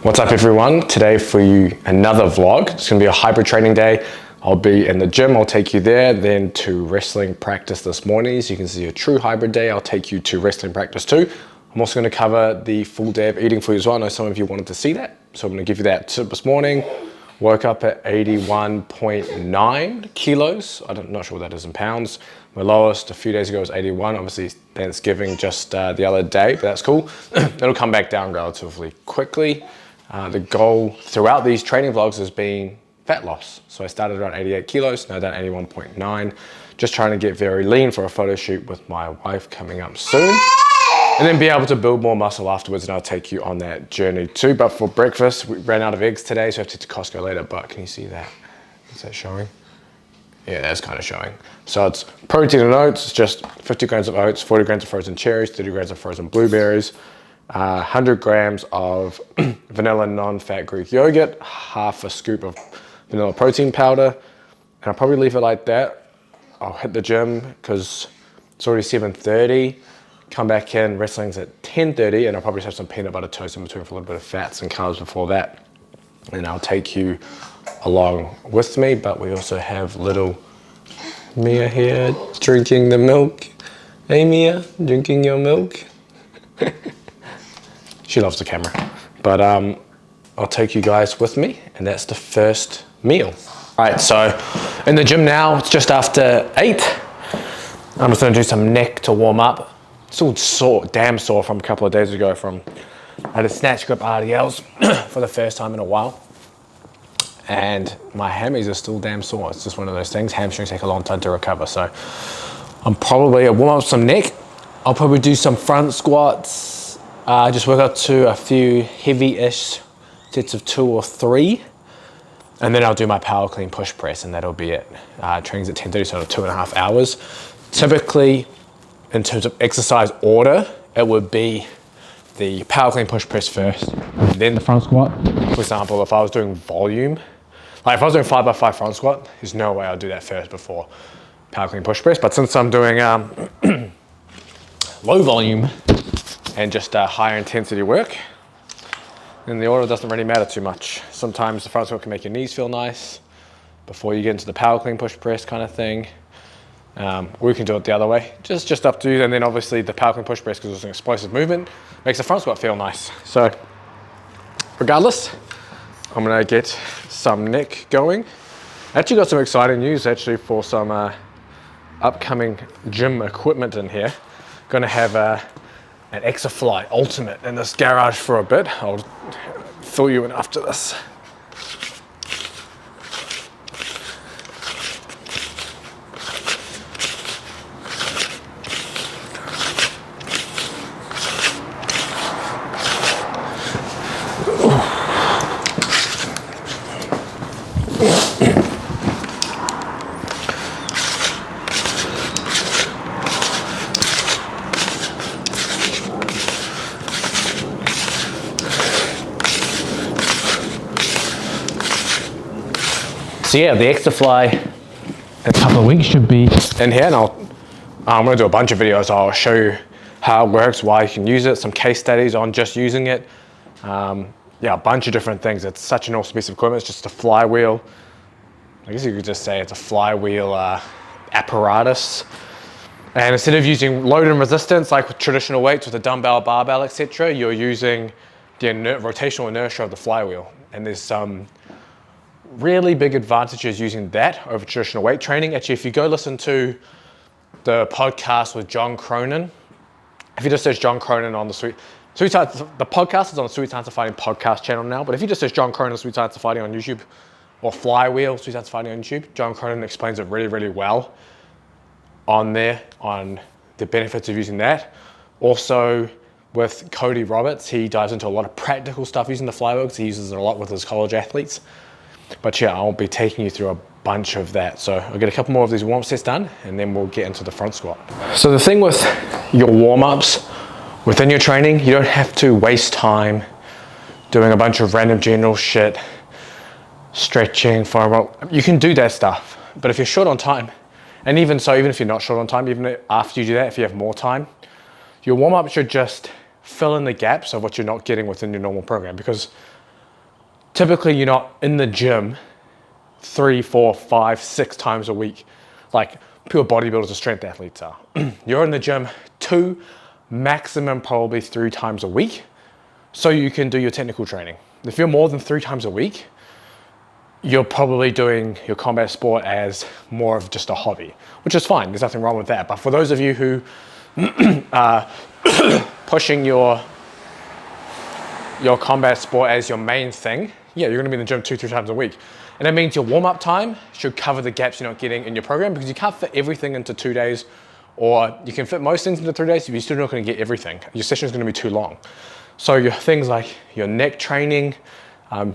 What's up everyone? Today for you another vlog. It's going to be a hybrid training day. I'll be in the gym, I'll take you there, then to wrestling practice this morning. So you can see a true hybrid day. I'll take you to wrestling practice too. I'm also going to cover the full day of eating for you as well. I know some of you wanted to see that, so I'm going to give you that tip this morning. Woke up at 81.9 kilos. I'm not sure what that is in pounds. My lowest a few days ago was 81. Obviously Thanksgiving just the other day, but that's cool. It'll come back down relatively quickly. The goal throughout these training vlogs has been fat loss. So I started around 88 kilos, now down 81.9. Just trying to get very lean for a photo shoot with my wife coming up soon. And then be able to build more muscle afterwards, and I'll take you on that journey too. But for breakfast, we ran out of eggs today, so I have to get to Costco later. But can you see that? Is that showing? Yeah, that's kind of showing. So it's protein and oats. It's just 50 grams of oats, 40 grams of frozen cherries, 30 grams of frozen blueberries, 100 grams of vanilla non-fat Greek yogurt, half a scoop of vanilla protein powder. And I'll probably leave it like that. I'll hit the gym because it's already 7:30. Come back in, wrestling's at 10:30, and I'll probably have some peanut butter toast in between for a little bit of fats and carbs before that. And I'll take you along with me, but we also have little Mia here drinking the milk. Hey Mia, drinking your milk? She loves the camera. But I'll take you guys with me, and that's the first meal. All right, so in the gym now, it's just after 8. I'm just gonna do some neck to warm up. Still sore, damn sore from a couple of days ago I had a snatch grip RDLs for the first time in a while. And my hammies are still damn sore. It's just one of those things. Hamstrings take a long time to recover. So I'll warm up some neck. I'll probably do some front squats. Just work up to a few heavy-ish sets of 2 or 3. And then I'll do my power clean push press, and that'll be it. Training's at 10:30, so 2.5 hours. Typically, in terms of exercise order, it would be the power clean push press first, then the front squat. For example, if I was doing volume, like if I was doing 5x5 front squat, there's no way I'll do that first before power clean push press. But since I'm doing low volume and just higher intensity work, then the order doesn't really matter too much. Sometimes the front squat can make your knees feel nice before you get into the power clean push press kind of thing. Or you can do it the other way, just up to you. And then obviously the power clean push press, because it's an explosive movement, makes the front squat feel nice. So regardless, I'm gonna get some neck going. I actually got some exciting news actually for some upcoming gym equipment in here. Gonna have an Exafly Ultimate in this garage for a bit. I'll fill you in after this. So yeah, the Exafly in a couple of weeks should be in here, and I'm gonna do a bunch of videos. I'll show you how it works, why you can use it, some case studies on just using it. Yeah, a bunch of different things. It's such an awesome piece of equipment. It's just a flywheel. I guess you could just say it's a flywheel apparatus. And instead of using load and resistance like with traditional weights with a dumbbell, barbell, etc., you're using the rotational inertia of the flywheel. And there's some really big advantages using that over traditional weight training. Actually, if you go listen to the podcast with John Cronin, if you just search John Cronin on the the podcast is on the Sweet Science of Fighting podcast channel now, but if you just search John Cronin, Sweet Science of Fighting on YouTube, or Flywheel, Sweet Science of Fighting on YouTube, John Cronin explains it really, really well on there, on the benefits of using that. Also, with Cody Roberts, he dives into a lot of practical stuff using the flywheel, because he uses it a lot with his college athletes. But yeah, I'll be taking you through a bunch of that. So I'll get a couple more of these warm-up sets done, and then we'll get into the front squat. So the thing with your warm-ups within your training, you don't have to waste time doing a bunch of random general shit, stretching, foam roll. You can do that stuff, but if you're short on time, and even so, even if you're not short on time, even after you do that, if you have more time, your warm-up should just fill in the gaps of what you're not getting within your normal program. Because typically you're not in the gym 3, 4, 5, 6 times a week like pure bodybuilders or strength athletes are. You're in the gym 2, maximum probably 3 times a week, so you can do your technical training. If you're more than 3 times a week, you're probably doing your combat sport as more of just a hobby, which is fine. There's nothing wrong with that. But for those of you who are pushing your combat sport as your main thing, yeah, you're gonna be in the gym 2, 3 times a week. And that means your warm-up time should cover the gaps you're not getting in your program, because you can't fit everything into 2 days, or you can fit most things into 3 days, but you're still not gonna get everything. Your session is gonna be too long. So your things like your neck training,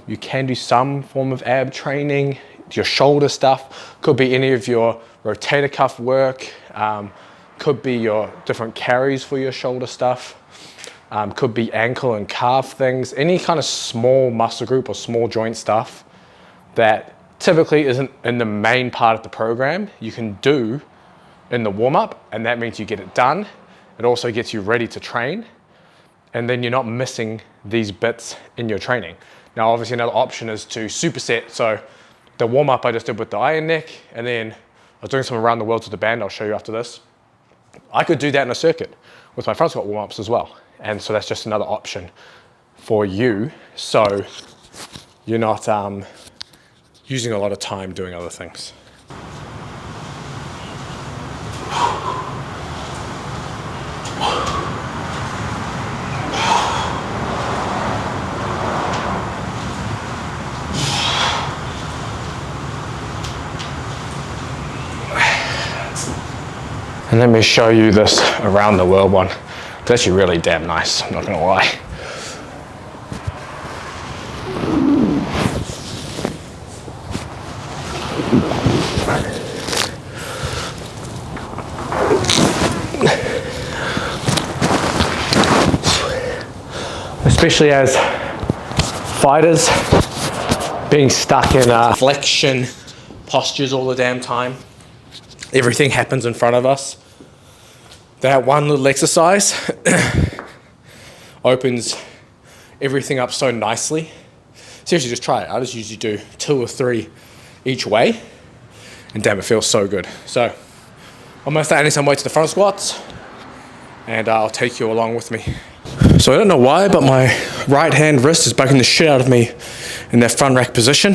you can do some form of ab training, your shoulder stuff, could be any of your rotator cuff work, could be your different carries for your shoulder stuff, could be ankle and calf things, any kind of small muscle group or small joint stuff that typically isn't in the main part of the program, you can do in the warm-up, and that means you get it done. It also gets you ready to train, and then you're not missing these bits in your training. Now, obviously another option is to superset. So the warm-up I just did with the iron neck, and then I was doing some around the world with the band, I'll show you after this. I could do that in a circuit with my front squat warm-ups as well. And so that's just another option for you. So you're not using a lot of time doing other things. And let me show you this around the world one. It's actually really damn nice, I'm not gonna lie. Especially as fighters, being stuck in flexion postures all the damn time. Everything happens in front of us. That one little exercise opens everything up so nicely. Seriously, just try it. I just usually do 2 or 3 each way, and damn, it feels so good. So I'm gonna start adding some weight to the front squats, and I'll take you along with me. So I don't know why, but my right hand wrist is bugging the shit out of me in that front rack position.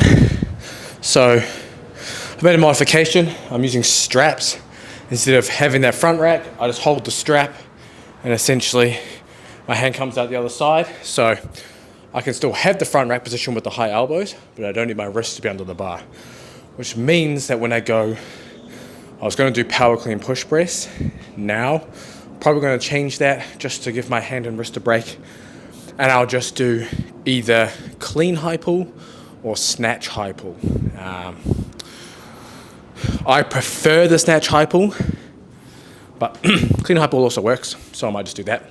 So I've made a modification. I'm using straps. Instead of having that front rack, I just hold the strap, and essentially my hand comes out the other side. So I can still have the front rack position with the high elbows, but I don't need my wrist to be under the bar. Which means that when I go, I was gonna do power clean push press. Now, probably gonna change that just to give my hand and wrist a break. And I'll just do either clean high pull or snatch high pull. I prefer the snatch high pull, but clean high pull also works, so I might just do that,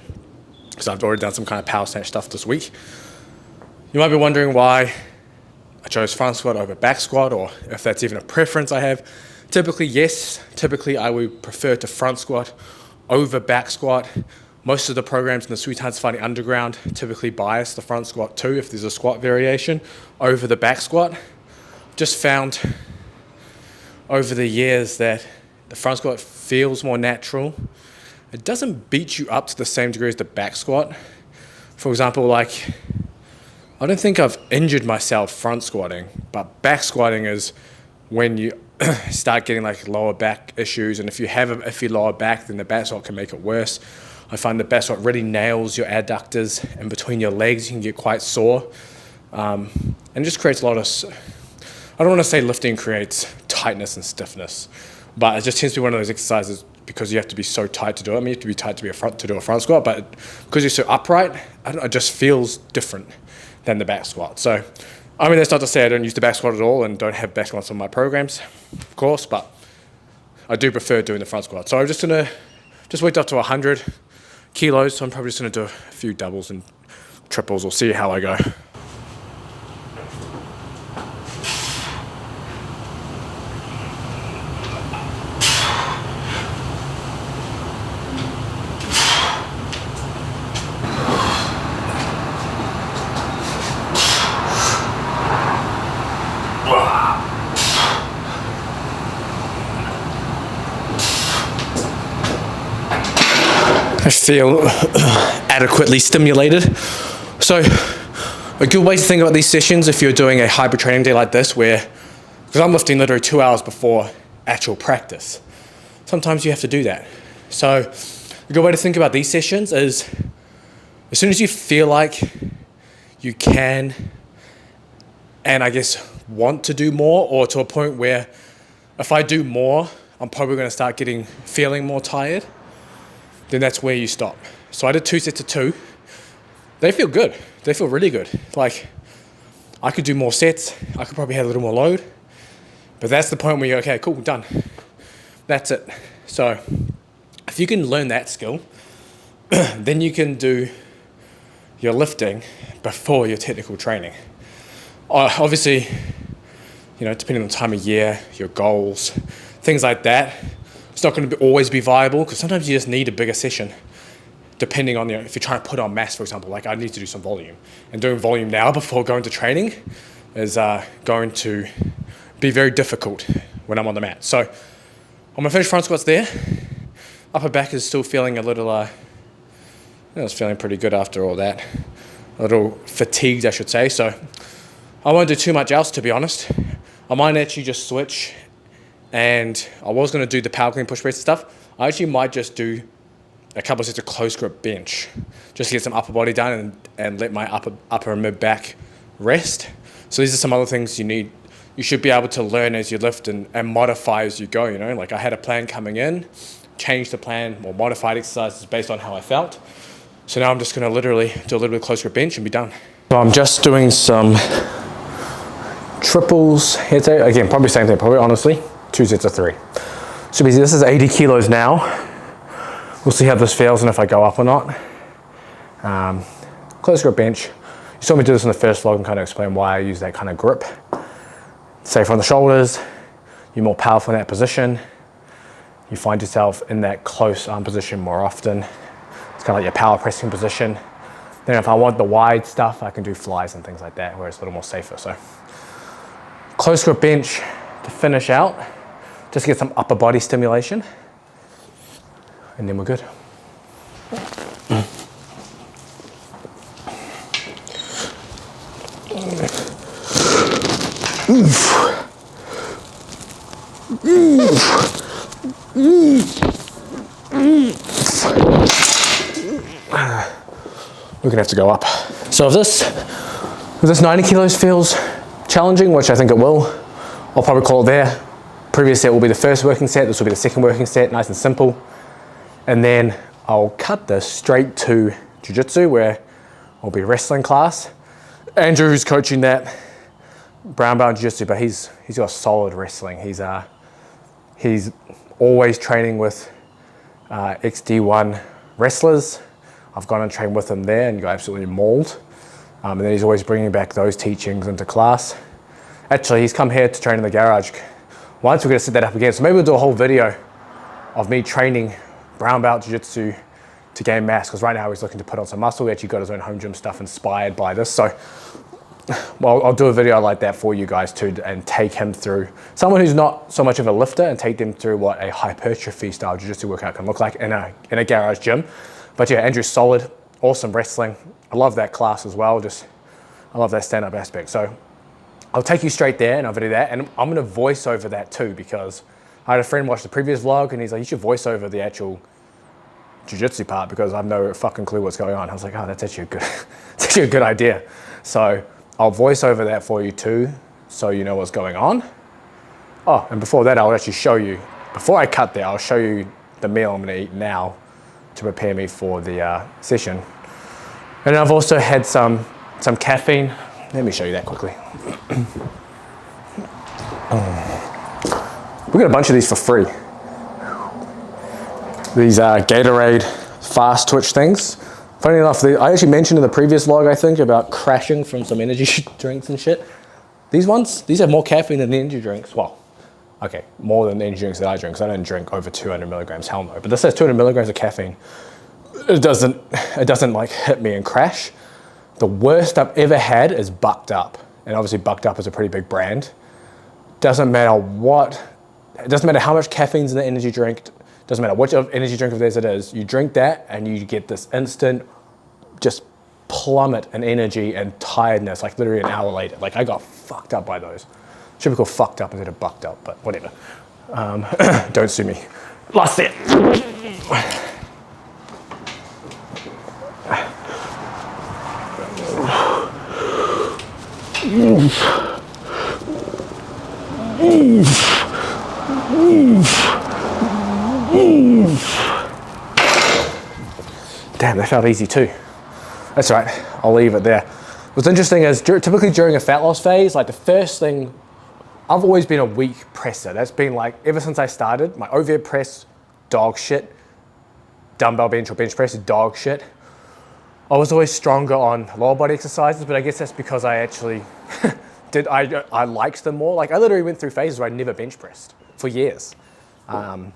because I've already done some kind of power snatch stuff this week. You might be wondering why I chose front squat over back squat, or if that's even a preference I have. Typically, yes. Typically, I would prefer to front squat over back squat. Most of the programs in the Sweet Hunts Fighting Underground typically bias the front squat too, if there's a squat variation, over the back squat. Just found over the years that the front squat feels more natural. It doesn't beat you up to the same degree as the back squat. For example, like, I don't think I've injured myself front squatting, but back squatting is when you start getting like lower back issues, and if you have an iffy lower back, then the back squat can make it worse. I find the back squat really nails your adductors, and between your legs you can get quite sore, and it just creates a lot of, I don't want to say lifting creates tightness and stiffness, but it just tends to be one of those exercises because you have to be so tight to do it. I mean, you have to be tight to do a front squat, but because you're so upright, it just feels different than the back squat. So, I mean, that's not to say I don't use the back squat at all and don't have back squats on my programs, of course, but I do prefer doing the front squat. So I'm just gonna worked up to 100 kilos, so I'm probably just gonna do a few doubles and triples. We'll see how I go. I feel adequately stimulated. So a good way to think about these sessions, if you're doing a hybrid training day like this, where, because I'm lifting literally 2 hours before actual practice, sometimes you have to do that. So a good way to think about these sessions is, as soon as you feel like you can, and I guess want to do more, or to a point where if I do more, I'm probably going to start feeling more tired, then that's where you stop. So I did 2 sets of 2. They feel good. They feel really good. Like, I could do more sets. I could probably have a little more load. But that's the point where you're, okay, cool, done. That's it. So if you can learn that skill, then you can do your lifting before your technical training. Obviously, you know, depending on the time of year, your goals, things like that, it's not going to always be viable, because sometimes you just need a bigger session, depending on, you know, if you're trying to put on mass, for example. Like, I need to do some volume, and doing volume now before going to training is going to be very difficult when I'm on the mat. So on my finished front squats there, upper back is still feeling a little, I was feeling pretty good after all that. A little fatigued, I should say. So I won't do too much else, to be honest. I might actually just switch, and I was going to do the power clean push press stuff. I actually might just do a couple of sets of close grip bench, just to get some upper body done and let my upper and mid back rest. So these are some other things you should be able to learn as you lift and modify as you go, you know. Like, I had a plan coming in, changed the plan, or modified exercises based on how I felt. So now I'm just going to literally do a little bit of close grip bench and be done. So I'm just doing some triples here today. Again, probably same thing, probably honestly, 2 sets of 3. So basically this is 80 kilos now. We'll see how this feels and if I go up or not. Close grip bench. You saw me do this in the first vlog and kind of explain why I use that kind of grip. Safer on the shoulders, you're more powerful in that position. You find yourself in that close arm position more often. It's kind of like your power pressing position. Then if I want the wide stuff, I can do flies and things like that, where it's a little more safer. So close grip bench to finish out, just get some upper body stimulation, and then we're good. We're gonna have to go up. So if this 90 kilos feels challenging, which I think it will, I'll probably call it there. Previous set will be the first working set, this will be the second working set, nice and simple. And then I'll cut this straight to jiu-jitsu, where I'll be wrestling class. Andrew, who's coaching that, brown belt jiu-jitsu, but he's got solid wrestling. He's always training with XD1 wrestlers. I've gone and trained with him there and got absolutely mauled. And then he's always bringing back those teachings into class. Actually, he's come here to train in the garage. Once we're gonna set that up again. So maybe we'll do a whole video of me training brown belt jiu-jitsu to gain mass, because right now he's looking to put on some muscle. He actually got his own home gym stuff inspired by this. So, well, I'll do a video like that for you guys too, and take him through, someone who's not so much of a lifter, and take them through what a hypertrophy style jiu-jitsu workout can look like in a garage gym. But yeah, Andrew's solid, awesome wrestling. I love that class as well. I love that stand-up aspect. So I'll take you straight there and I'll video that, and I'm gonna voice over that too, because I had a friend watch the previous vlog and he's like, you should voice over the actual jiu-jitsu part, because I have no fucking clue what's going on. I was like, oh, that's actually a good idea. So I'll voice over that for you too, so you know what's going on. Oh, and before that, I'll actually show you, before I cut there, I'll show you the meal I'm gonna eat now to prepare me for the session. And I've also had some caffeine. Let me show you that quickly. We got a bunch of these for free. These Gatorade fast twitch things. Funny enough, I actually mentioned in the previous vlog, I think, about crashing from some energy drinks and shit. These have more caffeine than the energy drinks. Well, okay, more than the energy drinks that I drink, because I don't drink over 200 milligrams, hell no. But this has 200 milligrams of caffeine. It doesn't like hit me and crash. The worst I've ever had is Bucked Up. And obviously Bucked Up is a pretty big brand. Doesn't matter how much caffeine's in the energy drink, doesn't matter which energy drink of theirs it is, you drink that and you get this instant just plummet in energy and tiredness, like literally an hour later. Like I got fucked up by those. Should be called fucked up instead of bucked up, but whatever. Don't sue me. Last set. Damn, that felt easy too. That's right, I'll leave it there. What's interesting is typically during a fat loss phase, like the first thing, I've always been a weak presser. That's been like, ever since I started, my overhead press, dog shit. Dumbbell bench or bench press, dog shit. I was always stronger on lower body exercises, but I guess that's because I actually I liked them more. Like I literally went through phases where I never bench pressed for years. Just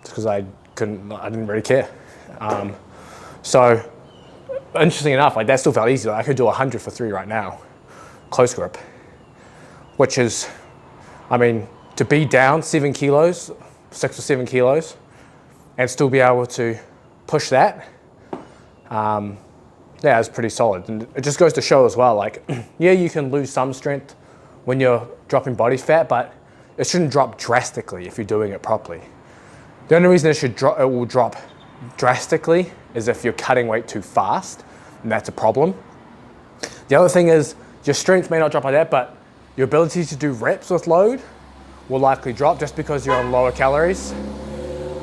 because I didn't really care. So interesting enough, like that still felt easy. Like I could do 100 for 3 right now, close grip, which is, I mean, to be down 7 kilos, 6 or 7 kilos, and still be able to push that, yeah, it's pretty solid. And it just goes to show as well, like, yeah, you can lose some strength when you're dropping body fat, but it shouldn't drop drastically if you're doing it properly. The only reason it will drop drastically is if you're cutting weight too fast, and that's a problem. The other thing is your strength may not drop like that, but your ability to do reps with load will likely drop just because you're on lower calories.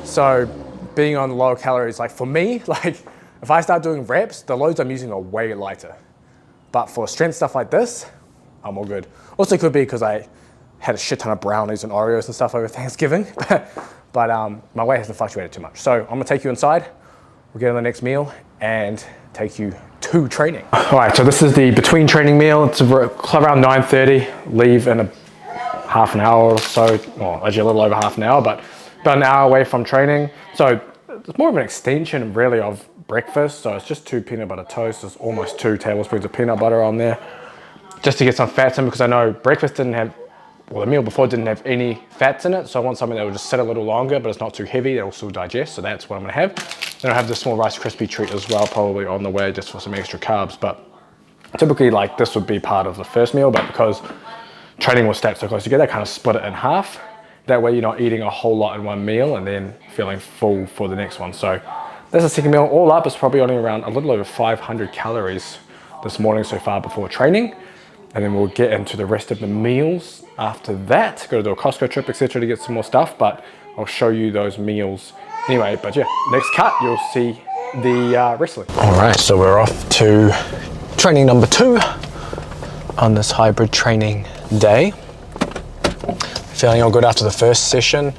So being on lower calories, like for me, like if I start doing reps, the loads I'm using are way lighter. But for strength stuff like this, I'm all good. Also could be because I had a shit ton of brownies and Oreos and stuff over Thanksgiving, but my weight hasn't fluctuated too much. So I'm gonna take you inside, we'll get on the next meal and take you to training. All right, so this is the between training meal. It's around 9:30, leave in half an hour or so, well, actually a little over half an hour, but about an hour away from training. So it's more of an extension really of breakfast. So it's just 2 peanut butter toasts. There's almost 2 tablespoons of peanut butter on there, just to get some fats in, because I know breakfast didn't have, well, the meal before didn't have any fats in it. So I want something that will just sit a little longer, but it's not too heavy, that'll still digest. So that's what I'm gonna have. Then I have this small Rice Krispie treat as well, probably on the way, just for some extra carbs. But typically like this would be part of the first meal, but because training was stacked so close together, I kind of split it in half. That way you're not eating a whole lot in one meal and then feeling full for the next one. So that's the second meal. All up, it's probably only around a little over 500 calories this morning so far before training. And then we'll get into the rest of the meals after that. Got to do a Costco trip, etc. to get some more stuff, but I'll show you those meals anyway. But yeah, next cut, you'll see the wrestling. All right, so we're off to training number 2 on this hybrid training day. Feeling all good after the first session.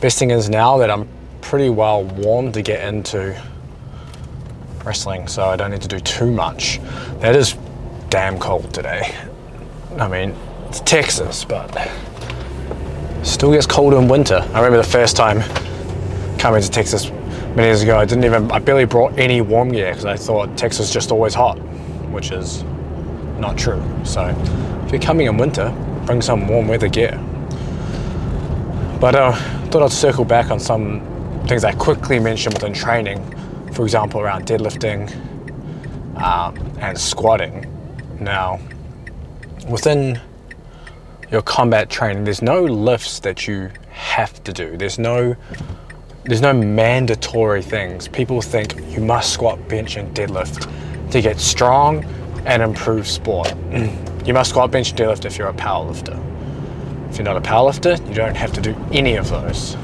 Best thing is now that I'm pretty well warm to get into wrestling, so I don't need to do too much. That is damn cold today. I mean, it's Texas, but still gets cold in winter. I remember the first time coming to Texas many years ago, I barely brought any warm gear because I thought Texas was just always hot, which is not true. So if you're coming in winter, bring some warm weather gear. But I thought I'd circle back on some things I quickly mentioned within training, for example, around deadlifting and squatting. Now, within your combat training, there's no lifts that you have to do. There's no mandatory things. People think you must squat, bench, and deadlift to get strong and improve sport. You must squat, bench, and deadlift if you're a powerlifter. If you're not a powerlifter, you don't have to do any of those.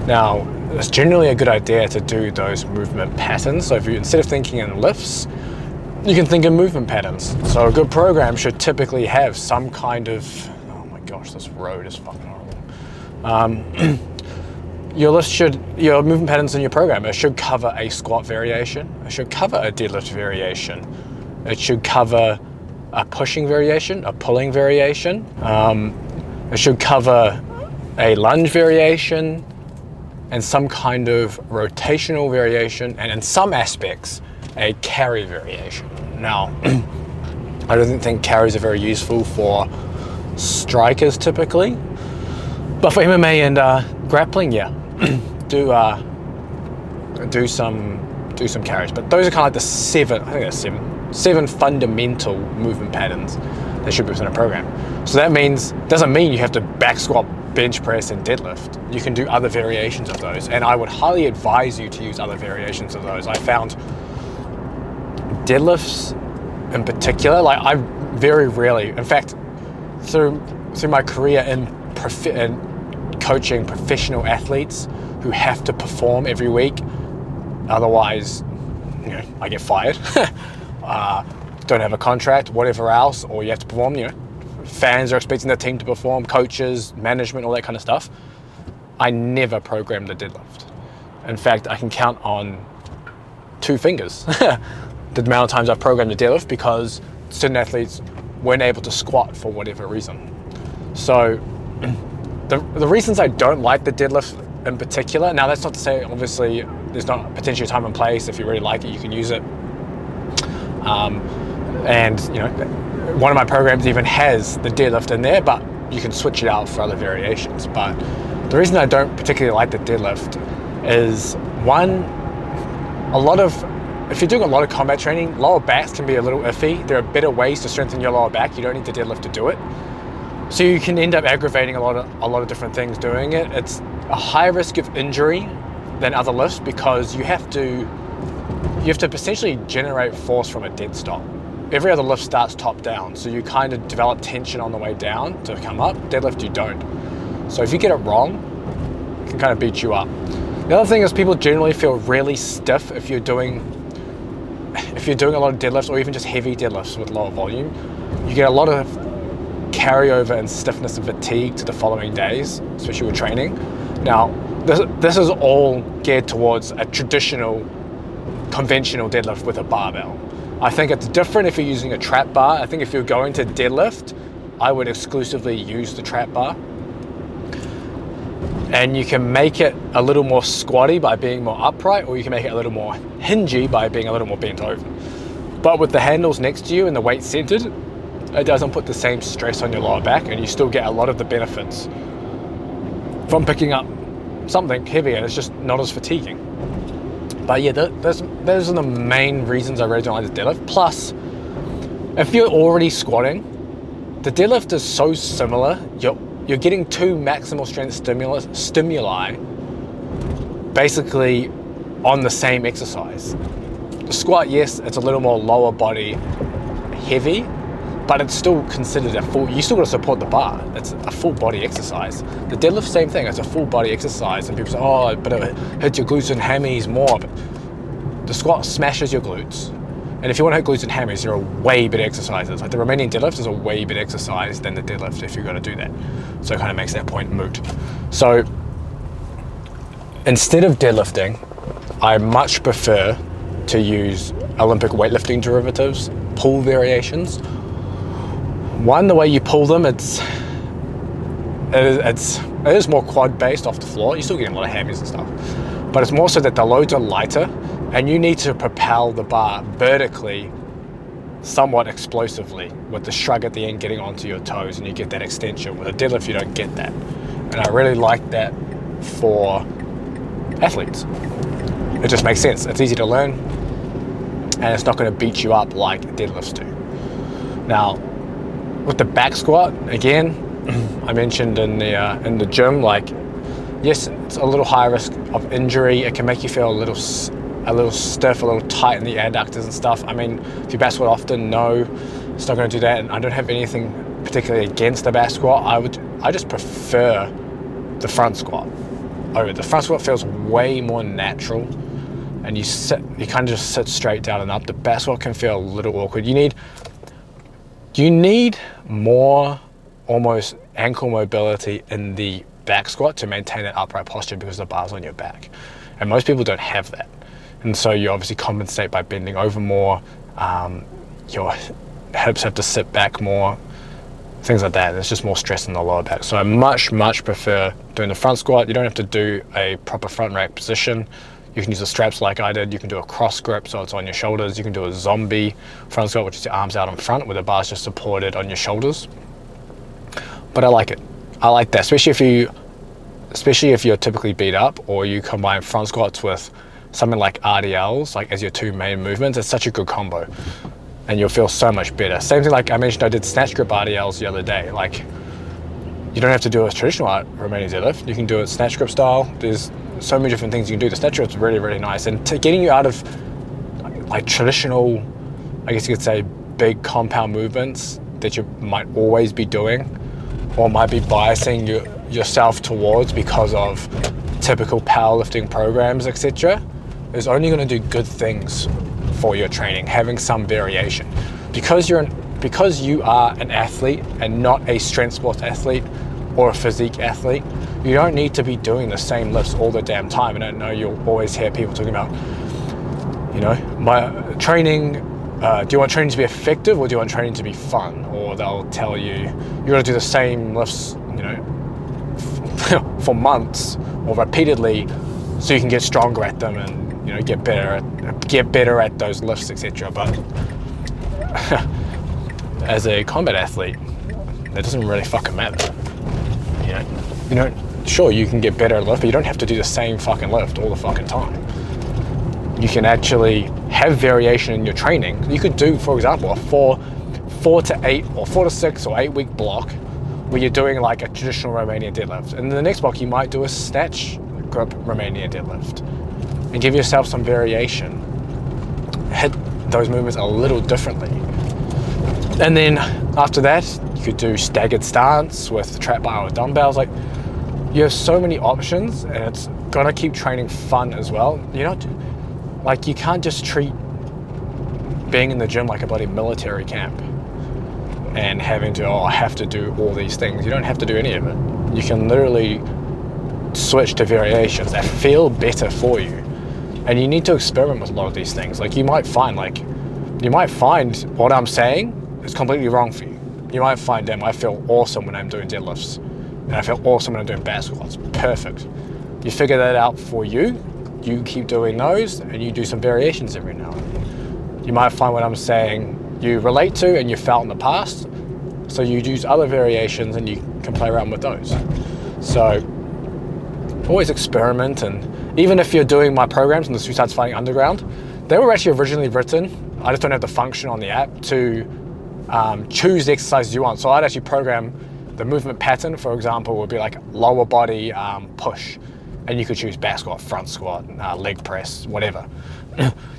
Now, it's generally a good idea to do those movement patterns. So if you, instead of thinking in lifts, you can think in movement patterns. So a good program should typically have some kind of, oh my gosh, this road is fucking horrible. Your movement patterns in your program, it should cover a squat variation. It should cover a deadlift variation. It should cover a pushing variation, a pulling variation. It should cover a lunge variation and some kind of rotational variation, and in some aspects, a carry variation. Now, I don't think carries are very useful for strikers typically, but for MMA and grappling, yeah. do some carries. But those are kind of like the seven fundamental movement patterns that should be within a program. So that doesn't mean you have to back squat, bench press, and deadlift. You can do other variations of those, and I would highly advise you to use other variations of those. I found deadlifts in particular, like I very rarely, in fact, through my career in coaching professional athletes who have to perform every week, otherwise, I get fired, don't have a contract, whatever else, or you have to perform, fans are expecting the team to perform, coaches, management, all that kind of stuff. I never programmed the deadlift. In fact, I can count on 2 fingers the amount of times I've programmed the deadlift, because certain athletes weren't able to squat for whatever reason. So the reasons I don't like the deadlift in particular, now that's not to say obviously there's not potentially a time and place. If you really like it, you can use it. And one of my programs even has the deadlift in there, but you can switch it out for other variations. But the reason I don't particularly like the deadlift is, one, if you're doing a lot of combat training, lower backs can be a little iffy. There are better ways to strengthen your lower back. You don't need the deadlift to do it. So you can end up aggravating a lot of different things doing it. It's a higher risk of injury than other lifts, because you have to essentially generate force from a dead stop. Every other lift starts top down, so you kind of develop tension on the way down to come up. Deadlift, you don't. So if you get it wrong, it can kind of beat you up. The other thing is, people generally feel really stiff if you're doing a lot of deadlifts, or even just heavy deadlifts with lower volume. You get a lot of carryover and stiffness and fatigue to the following days, especially with training. Now, this is all geared towards a traditional, conventional deadlift with a barbell. I think it's different if you're using a trap bar. I think if you're going to deadlift, I would exclusively use the trap bar. And you can make it a little more squatty by being more upright, or you can make it a little more hingy by being a little more bent over. But with the handles next to you and the weight centered, it doesn't put the same stress on your lower back, and you still get a lot of the benefits from picking up something heavier. It's just not as fatiguing. But yeah, those are the main reasons I really don't like the deadlift. Plus, if you're already squatting, the deadlift is so similar. You're getting 2 maximal strength stimuli basically on the same exercise. The squat, yes, it's a little more lower body heavy, but it's still considered you still got to support the bar. It's a full body exercise. The deadlift, same thing, it's a full body exercise, and people say, oh, but it hits your glutes and hammies more. But the squat smashes your glutes. And if you want to hit glutes and hammies, there are way better exercises. Like the Romanian deadlift is a way better exercise than the deadlift if you're going to do that. So it kind of makes that point moot. So instead of deadlifting, I much prefer to use Olympic weightlifting derivatives, pull variations. One, the way you pull them, it is more quad based off the floor. You're still getting a lot of hammies and stuff, but it's more so that the loads are lighter, and you need to propel the bar vertically somewhat explosively, with the shrug at the end getting onto your toes, and you get that extension. With a deadlift, you don't get that. And I really like that for athletes. It just makes sense. It's easy to learn, and it's not going to beat you up like deadlifts do. Now, with the back squat, again, I mentioned in the gym, like, yes, it's a little high risk of injury. It can make you feel a little stiff, a little tight in the adductors and stuff. I mean, if you back squat often, no, it's not going to do that. And I don't have anything particularly against the back squat. I just prefer the front squat. The front squat feels way more natural, and you kind of just sit straight down and up. The back squat can feel a little awkward. You need more almost ankle mobility in the back squat to maintain that upright posture, because the bar's on your back, and most people don't have that. And so you obviously compensate by bending over more, your hips have to sit back more, things like that. There's just more stress in the lower back. So I much prefer doing the front squat. You don't have to do a proper front rack position. You can use the straps like I did. You can do a cross grip, so it's on your shoulders. You can do a zombie front squat, which is your arms out in front, where the bar's just supported on your shoulders. But I like it. I like that, especially if you especially if you're typically beat up, or you combine front squats with something like RDLs, like as your two main movements. It's such a good combo, and you'll feel so much better. Same thing, like I mentioned, I did snatch grip RDLs the other day. Like, you don't have to do a traditional Romanian deadlift. You can do it snatch grip style. There's so many different things you can do. The snatch grip's really, really nice, and getting you out of like traditional, I guess you could say, big compound movements that you might always be doing, or might be biasing yourself towards because of typical powerlifting programs, etc., is only going to do good things for your training, having some variation. Because you are an athlete and not a strength sports athlete or a physique athlete, you don't need to be doing the same lifts all the damn time. And I know you'll always hear people talking about, you know, my training, do you want training to be effective, or do you want training to be fun? Or they'll tell you, you're going to do the same lifts, you know, for months or repeatedly, so you can get stronger at them and, you know, get better at those lifts, etc. But as a combat athlete, that doesn't really fucking matter. You know, sure, you can get better at lift, but you don't have to do the same fucking lift all the fucking time. You can actually have variation in your training. You could do, for example, a 4 to 8 or 4 to 6 or 8 week block where you're doing like a traditional Romanian deadlift, and in the next block you might do a snatch grip Romanian deadlift, and give yourself some variation. Hit those movements a little differently. And then after that, you could do staggered stance with trap bar or dumbbells. Like, you have so many options, and it's gonna keep training fun as well. You know, like, you can't just treat being in the gym like a bloody military camp and having to, I have to do all these things. You don't have to do any of it. You can literally switch to variations that feel better for you. And you need to experiment with a lot of these things. Like, you might find what I'm saying is completely wrong for you. You might find, damn, I feel awesome when I'm doing deadlifts, and I feel awesome when I'm doing back squats. Perfect. You figure that out for you. You keep doing those, and you do some variations every now and then. You might find what I'm saying you relate to and you felt in the past, so you use other variations and you can play around with those. So always experiment. And even if you're doing my programs in the Suicides Fighting Underground, they were actually originally written, I just don't have the function on the app to choose the exercises you want. So I'd actually program the movement pattern, for example, would be like lower body push, and you could choose back squat, front squat, leg press, whatever.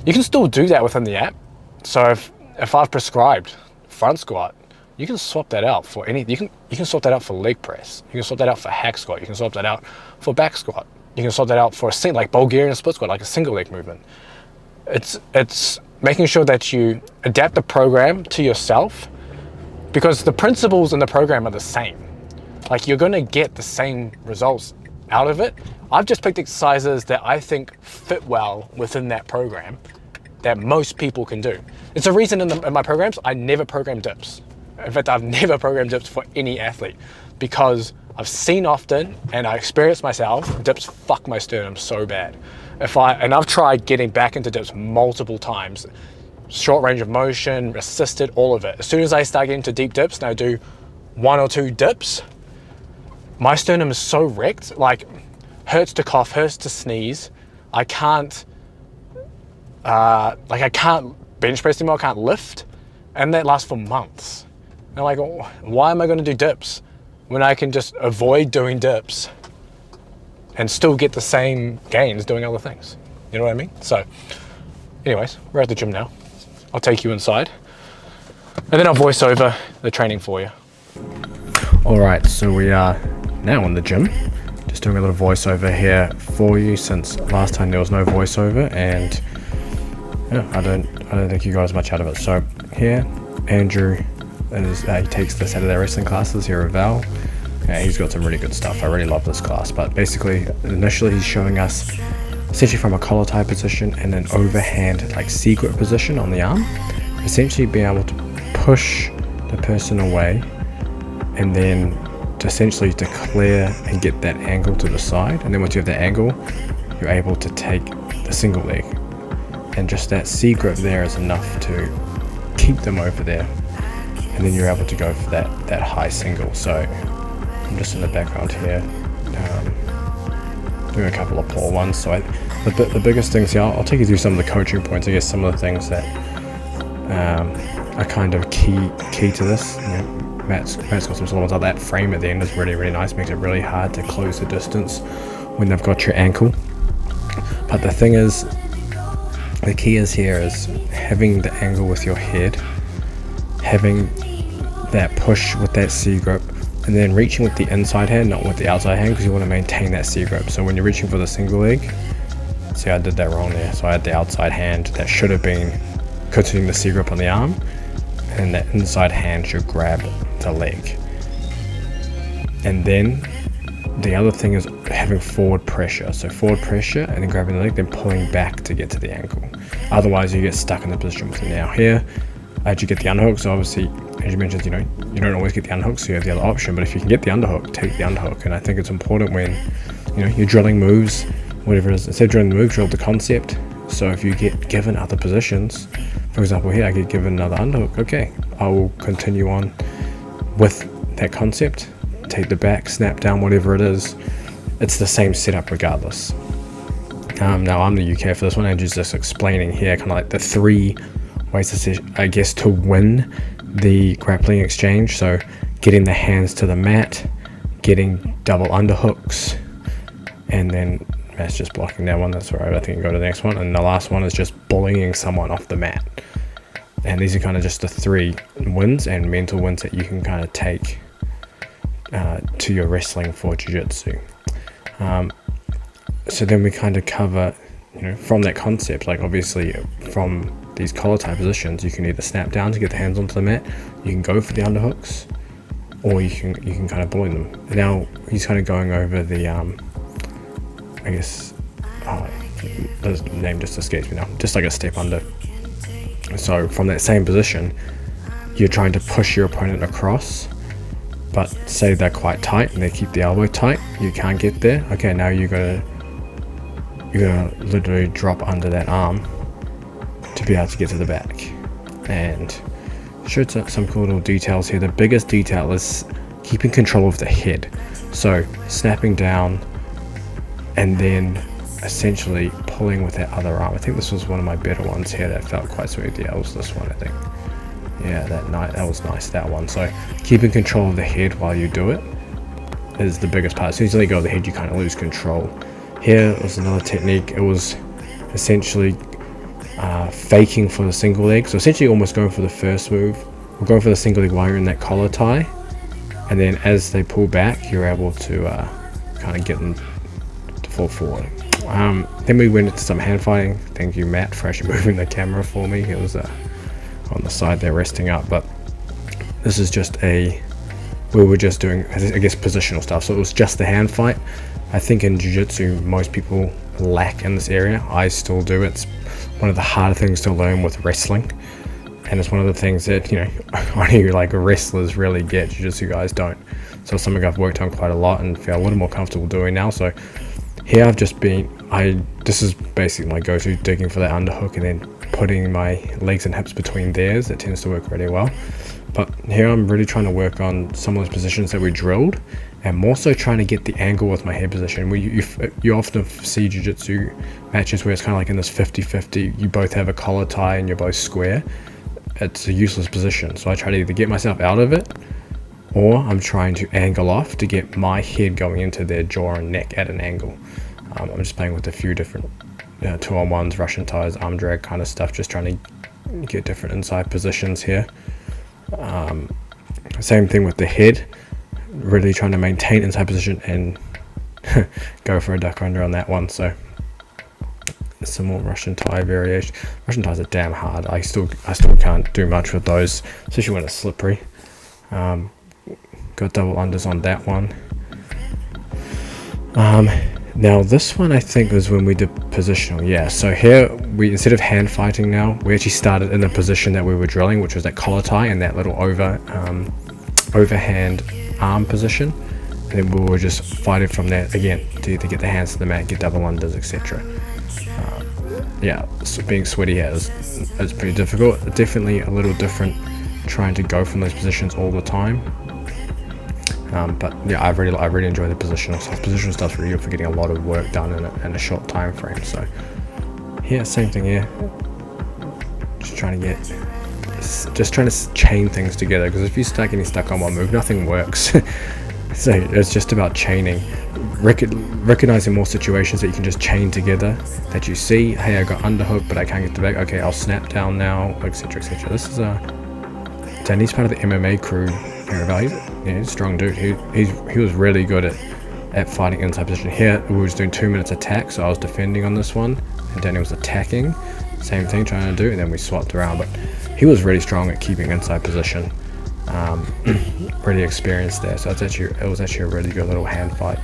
You can still do that within the app. So if I've prescribed front squat, you can swap that out for any. You can swap that out for leg press. You can swap that out for hack squat. You can swap that out for back squat. You can swap that out for like Bulgarian split squat, like a single leg movement. It's making sure that you adapt the program to yourself, because the principles in the program are the same. Like, you're going to get the same results out of it. I've just picked exercises that I think fit well within that program that most people can do. It's a reason in my programs, I never program dips. In fact, I've never programmed dips for any athlete, because I've seen often and I experienced myself, dips fuck my sternum so bad. I've tried getting back into dips multiple times, short range of motion, assisted, all of it. As soon as I start getting to deep dips and I do 1 or 2 dips, my sternum is so wrecked, like, hurts to cough, hurts to sneeze. I can't, I can't bench press anymore, I can't lift. And that lasts for months. And I'm like, why am I going to do dips when I can just avoid doing dips and still get the same gains doing other things? You know what I mean? So anyways, we're at the gym now. I'll take you inside and then I'll voice over the training for you. All right, so we are now in the gym. Just doing a little voiceover here for you, since last time there was no voiceover, and yeah, I don't think you got much out of it. So here, Andrew he takes the Saturday wrestling classes here at Val. He's got some really good stuff. I really love this class. But basically, initially he's showing us essentially from a collar tie position and an overhand like C-grip position on the arm, essentially being able to push the person away and then essentially to clear and get that angle to the side. And then once you have that angle, you're able to take the single leg, and just that C-grip there is enough to keep them over there, and then you're able to go for that high single. So I'm just in the background here doing a couple of poor ones. So the biggest things here, I'll take you through some of the coaching points. I guess some of the things that are kind of key to this. You know, Matt's got some sort of ones like that frame at the end is really nice. Makes it really hard to close the distance when they've got your ankle. But the thing is, the key is here is having the angle with your head, having that push with that C grip, and then reaching with the inside hand, not with the outside hand, because you want to maintain that C grip. So when you're reaching for the single leg, see, I did that wrong there. So I had the outside hand that should have been continuing the C grip on the arm, and that inside hand should grab the leg. And then the other thing is having forward pressure. So forward pressure and then grabbing the leg, then pulling back to get to the ankle. Otherwise you get stuck in the position. So now here, I had to get the underhook. So obviously, as you mentioned, you know, you don't always get the underhook, so you have the other option. But if you can get the underhook, take the underhook. And I think it's important when, you know, you're drilling moves, whatever it is, instead of drilling the move, drill the concept. So if you get given other positions, for example here, I get given another underhook, okay, I will continue on with that concept, take the back, snap down, whatever it is. It's the same setup regardless. Now I'm the UK for this one, and just explaining here kind of like the 3 ways to, I guess, to win the grappling exchange. So getting the hands to the mat, getting double underhooks, and then Matt's just blocking that one, that's alright. I think you go to the next one, and the last one is just bullying someone off the mat. And these are kind of just the 3 wins and mental wins that you can kind of take to your wrestling for jiu-jitsu. So then we kind of cover, you know, from that concept, like obviously from these collar tie positions, you can either snap down to get the hands onto the mat, you can go for the underhooks, or you can kind of bully them. And now he's kind of going over the I guess, the name just escapes me now, just like a step under. So from that same position, you're trying to push your opponent across, but say they're quite tight and they keep the elbow tight, you can't get there. Okay, now you're gonna literally drop under that arm to be able to get to the back. And showed some cool little details here. The biggest detail is keeping control of the head. So snapping down, and then essentially pulling with that other arm. I think this was one of my better ones here that felt quite sweet. Yeah, it was this one, I think. Yeah, that was nice, that one. So keeping control of the head while you do it is the biggest part. As soon as you let go of the head, you kind of lose control. Here was another technique. It was essentially faking for the single leg. So essentially almost going for the first move, or going for the single leg while you're in that collar tie. And then as they pull back, you're able to kind of get them fall forward. Then we went into some hand fighting. Thank you, Matt, for actually moving the camera for me. It was on the side there resting up, but this is just we were just doing, I guess, positional stuff. So it was just the hand fight. I think in jiu-jitsu most people lack in this area. I still do. It's one of the harder things to learn with wrestling, and it's one of the things that, you know, only like wrestlers really get. Jiu-jitsu guys don't. So it's something I've worked on quite a lot and feel a little more comfortable doing now. So here I've just been, this is basically my go-to, digging for that underhook and then putting my legs and hips between theirs. It tends to work really well. But here I'm really trying to work on some of those positions that we drilled, and more so trying to get the angle with my head position. You often see jiu-jitsu matches where it's kind of like in this 50-50, you both have a collar tie and you're both square. It's a useless position. So I try to either get myself out of it, or I'm trying to angle off to get my head going into their jaw and neck at an angle. I'm just playing with a few different 2-on-1s, Russian ties, arm drag kind of stuff, just trying to get different inside positions here. Same thing with the head, really trying to maintain inside position and go for a duck under on that one. So some more Russian tie variation. Russian ties are damn hard. I still can't do much with those, especially when it's slippery. Got double unders on that one. Now this one I think was when we did positional. Yeah, so here we, instead of hand fighting now, we actually started in the position that we were drilling, which was that collar tie and that little overhand arm position, and then we were just fighting from there again to either get the hands to the mat, get double unders, etc. Yeah, so being sweaty here is pretty difficult. Definitely a little different trying to go from those positions all the time. But yeah, I really enjoy the positional stuff. Positional stuff's really good for getting a lot of work done in a short time frame. So yeah, same thing here. Just trying to chain things together, because if you start getting stuck on one move, nothing works. So it's just about chaining, recognizing more situations that you can just chain together, that you see, hey, I got underhook but I can't get the back, okay, I'll snap down now, etc, etc. This is Danny's part of the MMA crew here. He's a strong dude. He was really good at fighting inside position. Here we was doing 2 minutes attack, so I was defending on this one and Danny was attacking, same thing trying to do, and then we swapped around. But he was really strong at keeping inside position. Really experienced there, so it was actually a really good little hand fight.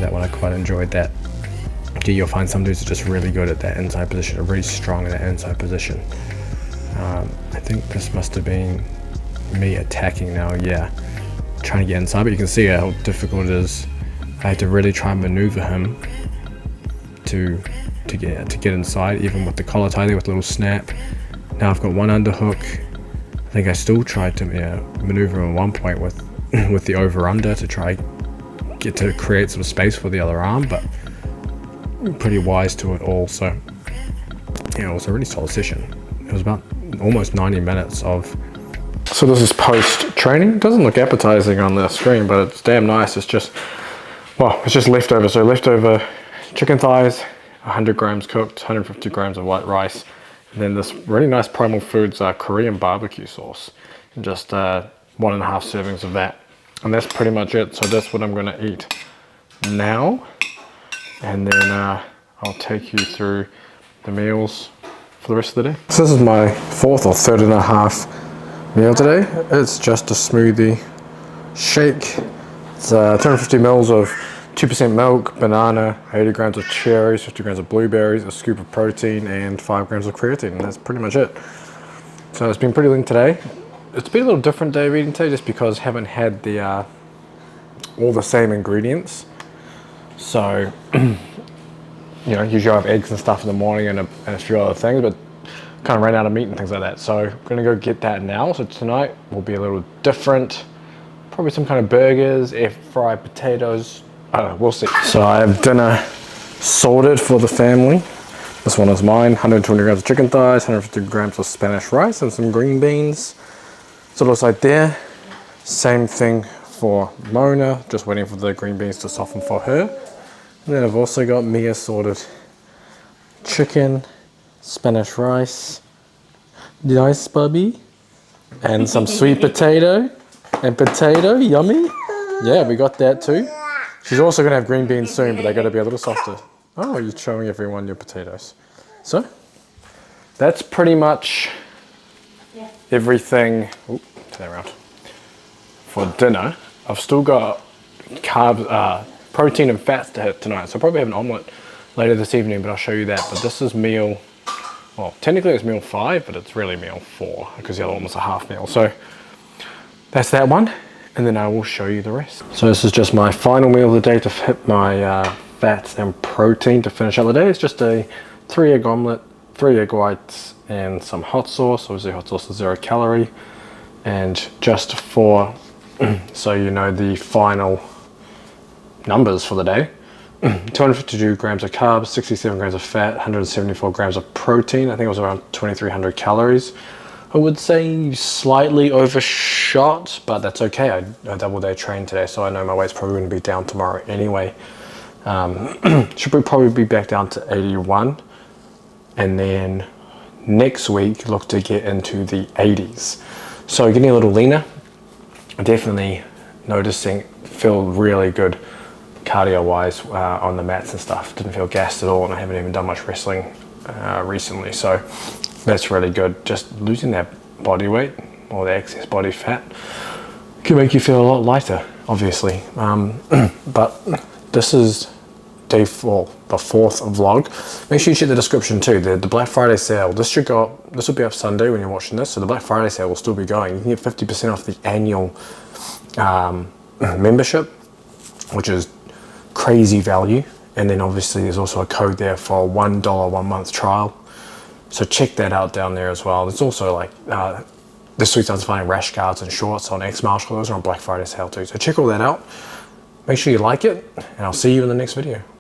That one I quite enjoyed. That you'll find some dudes are just really good at that inside position, are really strong in that inside position. I think this must have been me attacking now, yeah, trying to get inside, but you can see how difficult it is. I had to really try and maneuver him to get inside, even with the collar tie there with a little snap. Now I've got one underhook. I think I still tried to maneuver him at one point with the over-under to try get to create some space for the other arm, but pretty wise to it all. So yeah, it was a really solid session. It was about almost 90 minutes of... So this is post-training. It doesn't look appetizing on the screen, but it's damn nice. It's just, well, it's just leftover. So leftover chicken thighs, 100 grams cooked, 150 grams of white rice, and then this really nice Primal Foods Korean barbecue sauce, and just 1.5 servings of that. And that's pretty much it. So that's what I'm going to eat now, and then I'll take you through the meals for the rest of the day. So this is my 4th or 3rd and a half meal today. It's just a smoothie shake. It's 250 mils of 2% milk, banana, 80 grams of cherries, 50 grams of blueberries, a scoop of protein, and 5 grams of creatine. And that's pretty much it. So it's been pretty lean today. It's been a little different day of eating today, just because I haven't had the all the same ingredients. So you know, usually I have eggs and stuff in the morning and a few other things, but kind of ran out of meat and things like that. So I'm gonna go get that now. So tonight will be a little different. Probably some kind of burgers, air fried potatoes. I don't know, we'll see. So I have dinner sorted for the family. This one is mine, 120 grams of chicken thighs, 150 grams of Spanish rice, and some green beans. So it looks like there. Same thing for Mona, just waiting for the green beans to soften for her. And then I've also got me assorted chicken, Spanish rice, nice bubby, and some sweet potato, yummy. Yeah, we got that too. She's also gonna have green beans soon, but they gotta be a little softer. Oh, you're showing everyone your potatoes. So, that's pretty much everything. Ooh, turn that around. For dinner, I've still got carbs, protein and fats to hit tonight. So I'll probably have an omelette later this evening, but I'll show you that. But this is meal, well, technically it's meal 5, but it's really meal 4 because the other one was a half meal. So that's that one, and then I will show you the rest. So this is just my final meal of the day to hit my fats and protein to finish out the day. It's just a 3 egg omelette, 3 egg whites, and some hot sauce. Obviously hot sauce is 0 calorie. And just for, so you know the final numbers for the day, 252 grams of carbs, 67 grams of fat, 174 grams of protein. I think it was around 2,300 calories. I would say slightly overshot, but that's okay. I double day trained today, so I know my weight's probably going to be down tomorrow anyway. Should probably be back down to 81, and then next week look to get into the 80s. So getting a little leaner, definitely noticing, feel really good cardio wise on the mats and stuff. Didn't feel gassed at all, and I haven't even done much wrestling recently, so that's really good. Just losing that body weight or the excess body fat can make you feel a lot lighter, obviously. But this is day 4, the 4th vlog. Make sure you check the description too. The Black Friday sale, this should go up, this will be up Sunday when you're watching this, so the Black Friday sale will still be going. You can get 50% off the annual membership, which is crazy value. And then obviously there's also a code there for $1 1 month trial. So check that out down there as well. There's also like, this week's finding rash guards and shorts on X Marshall. Those are on Black Friday sale too. So check all that out. Make sure you like it, and I'll see you in the next video.